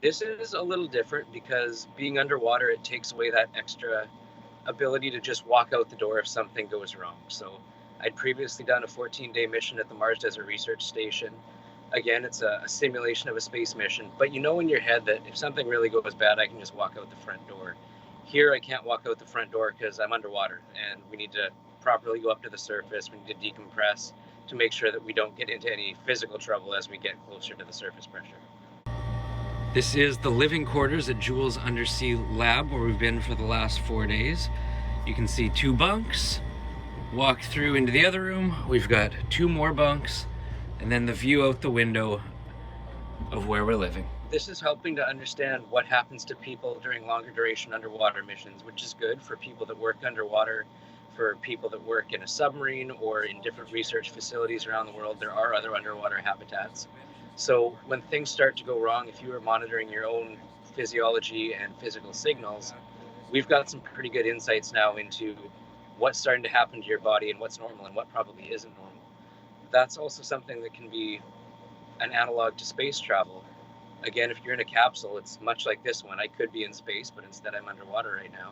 This is a little different because being underwater, it takes away that extra ability to just walk out the door if something goes wrong. So I'd previously done a 14-day mission at the Mars Desert Research Station. Again, it's a simulation of a space mission, but you know in your head that if something really goes bad, I can just walk out the front door. Here, I can't walk out the front door because I'm underwater and we need to properly go up to the surface. We need to decompress to make sure that we don't get into any physical trouble as we get closer to the surface pressure. This is the living quarters at Jules Undersea Lab, where we've been for the last 4 days. You can see 2 bunks. Walk through into the other room. We've got 2 more bunks, and then the view out the window of where we're living. This is helping to understand what happens to people during longer duration underwater missions, which is good for people that work underwater, for people that work in a submarine or in different research facilities around the world. There are other underwater habitats. So when things start to go wrong, if you are monitoring your own physiology and physical signals, we've got some pretty good insights now into what's starting to happen to your body and what's normal and what probably isn't normal. That's also something that can be an analog to space travel. Again, if you're in a capsule, it's much like this one. I could be in space, but instead I'm underwater right now.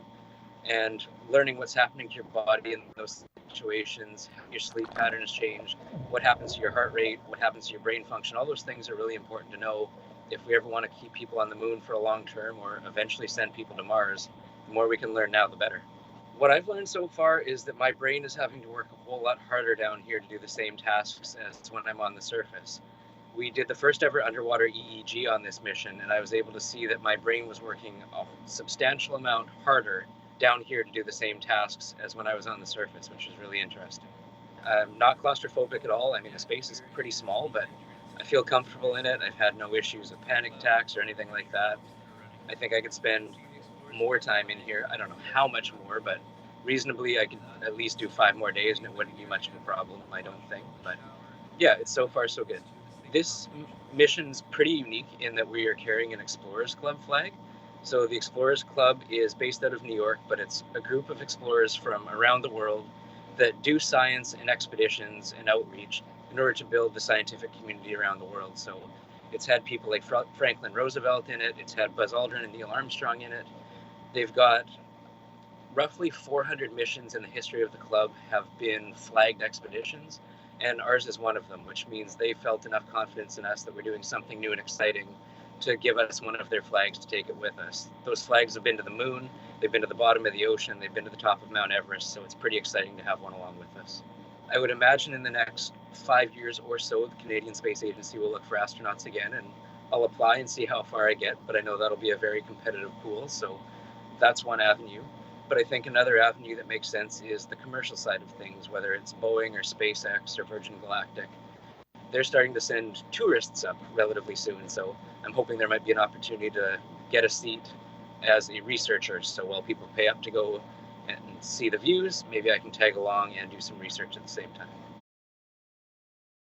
And learning what's happening to your body in those situations, how your sleep patterns change, what happens to your heart rate, what happens to your brain function, all those things are really important to know if we ever want to keep people on the moon for a long term or eventually send people to Mars. The more we can learn now, the better. What I've learned so far is that my brain is having to work a whole lot harder down here to do the same tasks as when I'm on the surface. We did the first ever underwater EEG on this mission, and I was able to see that my brain was working a substantial amount harder down here to do the same tasks as when I was on the surface, which was really interesting. I'm not claustrophobic at all. I mean, the space is pretty small, but I feel comfortable in it. I've had no issues with panic attacks or anything like that. I think I could spend more time in here. I don't know how much more, but reasonably I could at least do 5 more days and it wouldn't be much of a problem, I don't think. But yeah, it's so far so good. This mission's pretty unique in that we are carrying an Explorers Club flag. So the Explorers Club is based out of New York, but it's a group of explorers from around the world that do science and expeditions and outreach in order to build the scientific community around the world. So it's had people like Franklin Roosevelt in it. It's had Buzz Aldrin and Neil Armstrong in it. They've got roughly 400 missions in the history of the club have been flagged expeditions, and ours is one of them, which means they felt enough confidence in us that we're doing something new and exciting to give us one of their flags to take it with us. Those flags have been to the moon, they've been to the bottom of the ocean, they've been to the top of Mount Everest, so it's pretty exciting to have one along with us. I would imagine in the next 5 years or so, the Canadian Space Agency will look for astronauts again, and I'll apply and see how far I get, but I know that'll be a very competitive pool, so that's one avenue. But I think another avenue that makes sense is the commercial side of things, whether it's Boeing or SpaceX or Virgin Galactic. They're starting to send tourists up relatively soon, so I'm hoping there might be an opportunity to get a seat as a researcher. So while people pay up to go and see the views, maybe I can tag along and do some research at the same time.